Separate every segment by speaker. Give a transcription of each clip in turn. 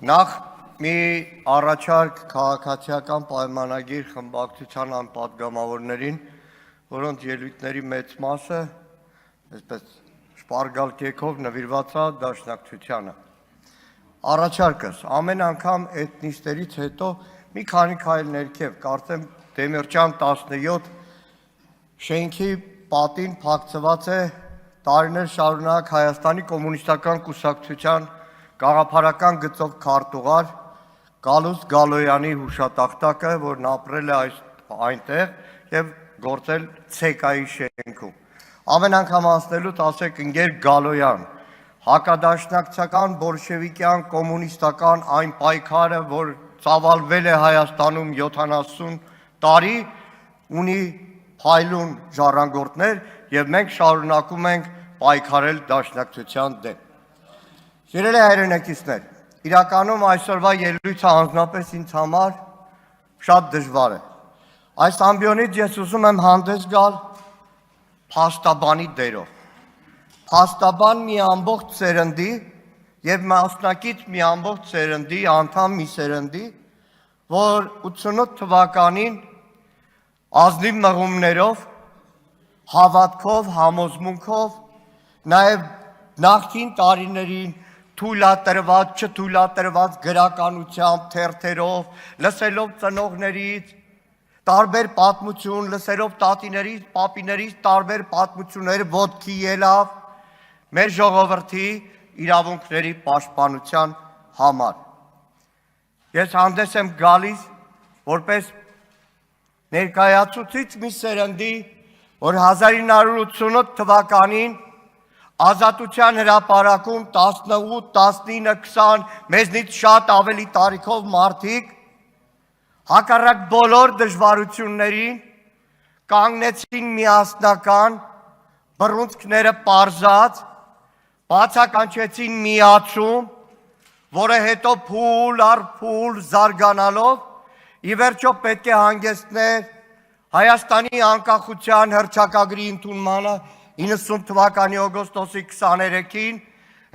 Speaker 1: Նախ մի առաջարկ քաղաքացիական պայմանագիր խմբակցության անպատգամավորներին, որոնց ելույթների մեծ մասը այսպես շպարգալ կերպով նվիրված է Դաշնակցությանը։ Առաջարկս ամեն անգամ էթնիստերից հետո մի քանի քայլ ներքև, կարծեմ Դեմիրճան 17 շենքի պատին փակցված է տարիներ շարունակ Հայաստանի կոմունիստական կուսակցության գաղափարական գծով քարտուղար Գալուստ Գալոյանի հուշատախտակը, որն ապրել է այնտեղ եւ գործել ՑԿ-ի շենքում։ Ամեն անգամ անցնելուց ասեք ընկեր Գալոյան, հակադաշնակցական բոլշևիկյան կոմունիստական այն պայքարը, որ ծավալվել է Հայաստանում 70 տարի, ունի փայլուն ժառանգորդներ եւ մենք շարունակում ենք պայքարել Դաշնակցության դեմ։ Սիրելի հայրենակիցներ, իրականում այսօրվա ելույթը անձնապես ինձ համար շատ դժվար է։ Այս ամբիոնից ես ուզում եմ հանդես գալ փաստաբանի դերով։ Փաստաբան մի ամբողջ սերնդի եւ մասնակից մի ամբողջ սերնդի, անդամ մի սերնդի, որ 88 թվականին ազնիվ մղումներով, հավատքով, համոզմունքով, նաեւ նախկին տարիներին թույլատրված, չթույլատրված գրականությամբ, թերթերով, լսելով ծնողներից, տարբեր պատմություն, լսելով տատիներից, պապիներից տարբեր պատմություններ ոտքի ելավ մեր ժողովրդի իրավունքների պաշտպանության համար։ Ես հանդես եմ գալիս որպես ներկայացուցիչ մի սերնդի, որ 1988 թվականին Ազատության հրապարակում 18, 19, 20, մեզնից շատ ավելի տարիքով մարդիկ հակառակ բոլոր դժվարություններին կանգնեցին միասնական, բռունցքները պարզած, բացականչեցին միացում, որը հետո փուլ առ փուլ զարգանալով ի վերջո պետք է հանգեցներ Հայաստանի անկախության հռչակագրի ընդունմանը 90 թվականի օգոստոսի 23-ին,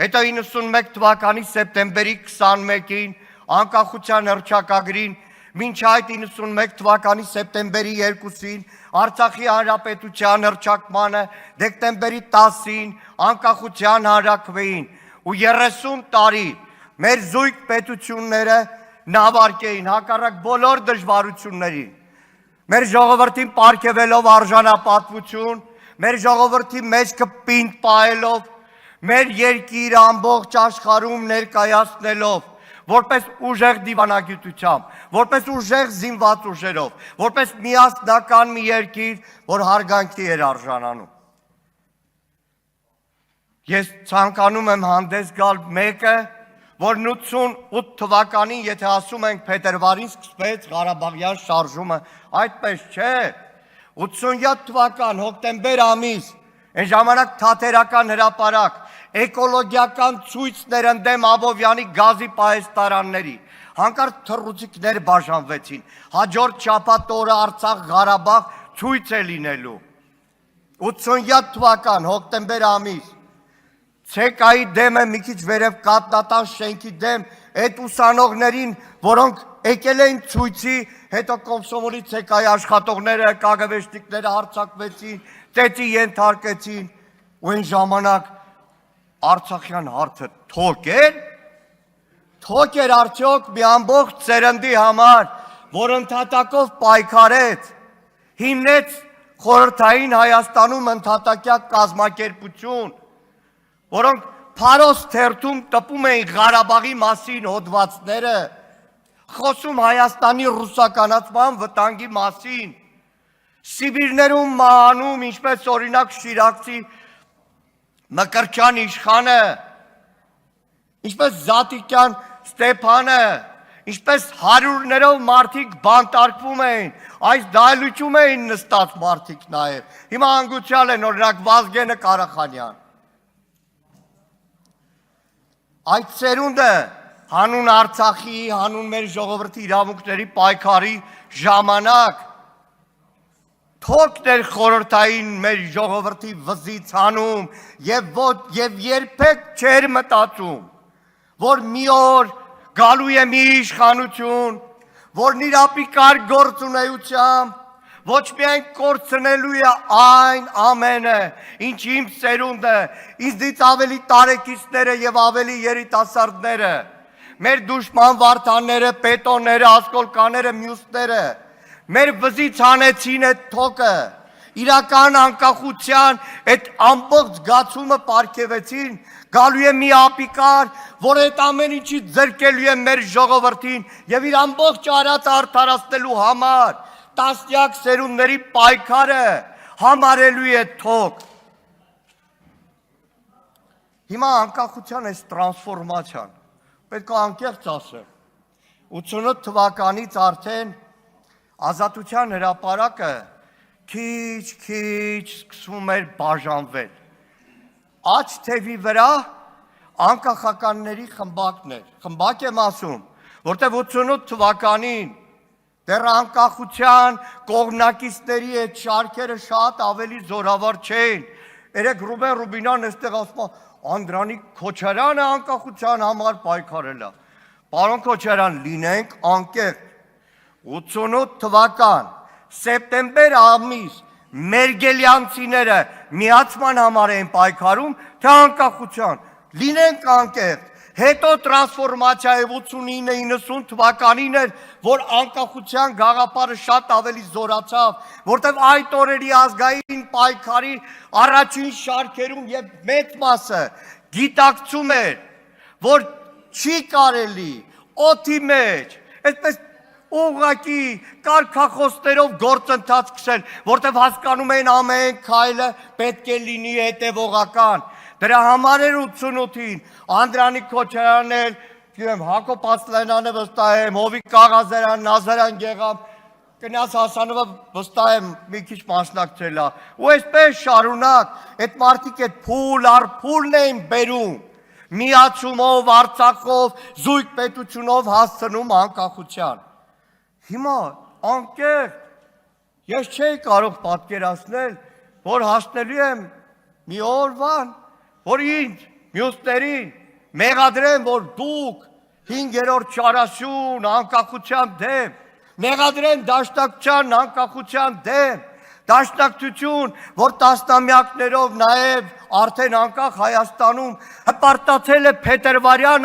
Speaker 1: հետո 91 թվականի սեպտեմբերի 21-ին անկախության հռչակագրին, մինչ այդ 91 թվականի սեպտեմբերի 2-ին Արցախի հանրապետության հռչակմանը, դեկտեմբերի 10-ին անկախության հանրաքվեին ու 30 տարի մեր զույգ պետությունները նավարկեին հակառակ բոլոր դժվարություններին, մեր ժողովրդին պարգևելով արժանապատվություն, մեր ժողովրդի մեջքը պինդ պահելով, մեր երկիր ամբողջ աշխարհում ներկայացնելով, որպես ուժեղ դիվանագիտությամբ, որպես ուժեղ զինված ուժերով, որպես միասնական մի երկիր, որ հարգանքի էր արժանանում։ Ես ցանկանում եմ հանդես գալ մեկը, որն 88 թվականին, եթե ասում ենք փետրվարին սկսվեց Ղարաբաղյան շարժումը, այդպես չէ։ 87 թվական հոկտեմբեր ամիս, այն ժամանակ թատերական հրապարակ, էկոլոգիական ցույցներ ընդդեմ Աբովյանի գազի պահեստարանների, հանկարծ թռուցիկներ բաժանվեցին, հաջորդ շաբաթ օրը Արցախ Ղարաբաղ ցույց է լինելու։ 87 թվական հոկտեմբեր ամիս, ՑԿ-ի դեմը մի քիչ վերև կատնատան շենքի դեմ, այդ ուսանողներին, որոնք եկել էին ցույցի, հետո Կոմսոմոլի ՑԿ-ի աշխատողները, կագվեշտիկները հարձակվեցին, ծեծի ենթարկեցին, ու այն ժամանակ Արցախյան հարցը թոք էր, թոք էր արդյոք մի ամբողջ սերնդի համար, որ ընդհատակով պայքարեց, հիմնեց խորհրդային Հայաստանում ընդհատակյա կազմակերպություն, որոնք Փարոս թերթում տպում էին Ղարաբաղի մասին հոդվածները, խոսում Հայաստանի ռուսականացման վտանգի մասին, Սիբիրներում մահանում, ինչպես օրինակ Շիրակցի Մկրտչյան իշխանը, ինչպես Զատիկյան Ստեփանը, ինչպես հարյուրներով մարդիկ բանտարկվում էին, այս դահլիճում էին նստած մարդիկ նաև, հիմա հանգուցյալ են օրինակ Վազգենը Ղարախանյան։ Այդ սերունդը հանուն Արցախի, հանուն մեր ժողովրդի իրավունքների պայքարի ժամանակ թոքներ խորհրդային մեր ժողովրդի վզից հանում եւ երբեք չեր մտածում, որ մի օր գալու է մի իշխանություն, որն իր ապիկար գործունեությամբ ոչ միայն կորցնելու է այն ամենը, ինչ իմ սերունդը, ինձնից ավելի տարեկիցները եւ ավելի երիտասարդները, մեր դուշման վարդանները, պետոնները, ասկոլկաները, մյուսները, մեր վզից հանեցին այդ թոքը, իրական անկախության այդ ամբողջ զգացումը պարգևեցին, գալու է մի ապիկար, որ այդ ամեն ինչից ձեռքելու է մեր ժողովրդին եւ իր ամբողջ արած արդարացնելու համար տասնյակ սերունդների պայքարը համարելու է թոք։ Հիմա անկախության այս տրանսֆորմացիան, պետք է անկեղծ ասեմ, 88 թվականից արդեն ազատության հրապարակը քիչ սկսվում էր բաժանվել։ Աջ թևի վրա անկախականների խմբակներ, խմբակ եմ ասում, որտեղ 88 թվականին դեռ անկախության կողմնակիցների այդ շարքերը շատ ավելի զորավոր չէին։ Երեք Ռուբեն Ռուբինյանն այստեղ ասում է, Անդրանիկ Քոչարյանը անկախության համար պայքարել է։ Պարոն Քոչարյան, լինենք անկեղծ, 88 թվական սեպտեմբեր ամիս մերգելյանցիները միացման համար էին պայքարում, թե անկախության, լինենք անկեղծ, հետո տրանսֆորմացիայի 89-90 թվականին էր, որ անկախության գաղափարը շատ ավելի զորացավ, որտեղ այդ օրերի ազգային պայքարի առաջին շարքերում եւ մեծ մասը գիտակցում էր, որ չի կարելի օդի մեջ, այսպես ուղղակի կարգախոսներով գործընթաց սկսել, որտեղ հասկանում էին ամեն քայլը պետք է լինի հետևողական։ Դրա համար էր 88-ին Անդրանիկ Քոչարյանն էլ, Հակոբ Ասլանյանը վստահ եմ, Հովիկ Կաղազարյան, Նազարյան Գեղամ, Կնյազ Հասանովը վստահ եմ մի քիչ մասնակցել է։ Ու այսպես շարունակ, այդ մարդիկ այդ փուլ առ փուլն էին բերում, միացումով, Արցախով, զույգ պետությունով հասցնում անկախության։ Հիմա անկեղծ, ես չէի կարող պատկերացնել, որ հասնելու եմ մի օրվան, որ ինձ, մյուսներին մեղադրեն, որ դուք 5-րդ չարասյուն անկախության դեմ, մեղադրեն դաշնակցության անկախության դեմ, դաշնակցություն, որ տասնամյակներով նաև արդեն անկախ Հայաստանում հպարտացել է փետրվարյան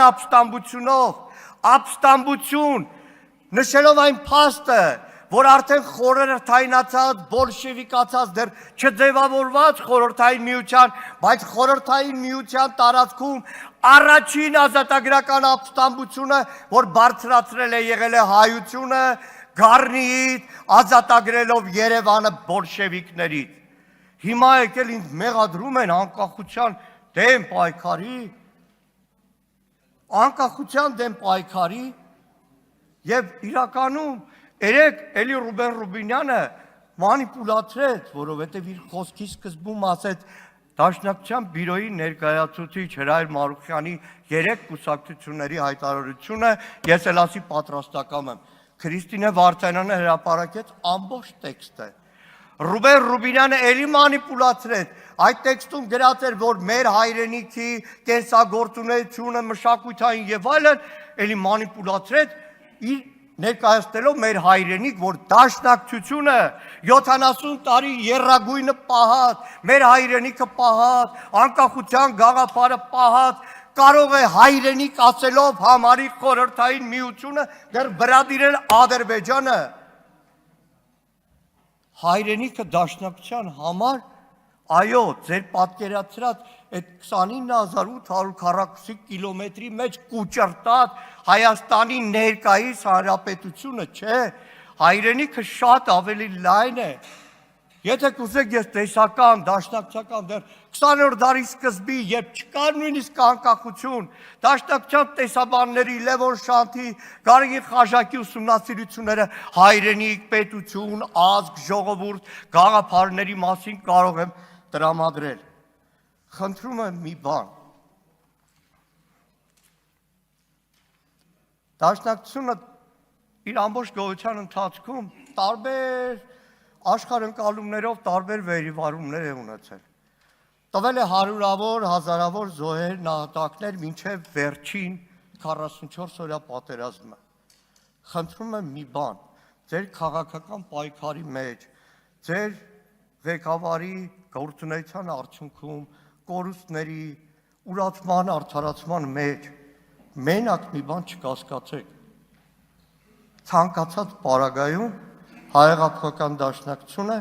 Speaker 1: ապստամբություն, նշելով այն փաստը, որ արդեն խորհրդայնացած, բոլշևիկացած, դեռ չձևավորված խորհրդային միության, բայց խորհրդային միության տարածքում առաջին ազատագրական ապստամբությունը, որ բարձրացրել է եղել է հայությունը, Գառնիից, ազատագրելով Երևանը բոլշևիկներից։ Հիմա եկել ինձ մեղադրում են անկախության դեմ պայքարի, անկախության դեմ պայքարի, եւ իրականում երեք էլի Ռուբեն Ռուբինյանը մանիպուլացրեց, որովհետեւ իր խոսքի սկզբում ասեց Դաշնակցության բյուրոյի ներկայացուցիչ Հրայր Մարուխյանի 3 կուսակցությունների հայտարարությունը, ես էլ ասի պատրաստական եմ։ Քրիստինե Վարդանյանը հրապարակեց ամբողջ տեքստը։ Ռուբեն Ռուբինյանը էլի մանիպուլացրեց, այդ տեքստում գրած էր, որ մեր հայրենիքի կենսագործունեությունը, մշակութային եւ այլն, էլի մանիպուլացրեց իր ներկայացնելով մեր հայրենիք, որ դաշնակցությունը 70 տարի եռագույնը պահած, մեր հայրենիքը պահած, անկախության գաղափարը պահած, կարող է հայրենիք ասելով համարի խորհրդային միությունը դեռ վրադիրել Ադրբեջանը։ Հայրենիքը դաշնակցության համար, այո, ձեր պատկերացրած այդ 29840 կիլոմետրի մեջ կուճռտած Հայաստանի ներկայիս հանրապետությունը չէ, հայրենիքը շատ ավելի լայն է։ Եթե կուզեք ես տեսական, դաշնակցական դեռ 20-րդ դարի սկզբի, երբ չկար նույնիսկ անկախություն, դաշնակցության տեսաբանների Լևոն Շանթի, Գարեգին Խաժակի ուսումնասիրությունները հայրենիք, պետություն, ազգ, ժողովուրդ, գաղափարների մասին կարող եմ տրամադրել։ Խնդրում եմ մի բան։ Դաշնակցությունը իր ամբողջ գոյության ընթացքում տարբեր աշխարհընկալումներով տարբեր վերիվարումներ է ունեցել։ Տվել է հարյուրավոր, հազարավոր զոհեր, նահատակներ մինչև վերջին 44 օրյա պատերազմը։ Խնդրում եմ մի բան, ձեր քաղաքական պայքարի մեջ, ձեր ղեկավարի գործունեության արդյունքում, կորուստների, ուրացման, արդարացման մեջ մենակ մի բան չկասկածեք։ Ցանկացած պարագայում Հայ-Հեղափոխական դաշնակցությունը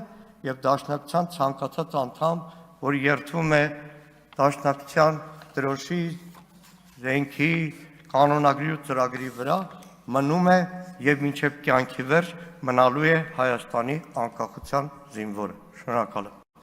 Speaker 1: եւ դաշնակցության ցանկացած անդամ, որ երթվում է դաշնակցության դրոշի, զենքի, կանոնագրի ու ծրագրի վրա, մնում է եւ մինչեւ կյանքի վերջ մնալու է Հայաստանի անկախության զինվորը։ Շնորհակալ եմ։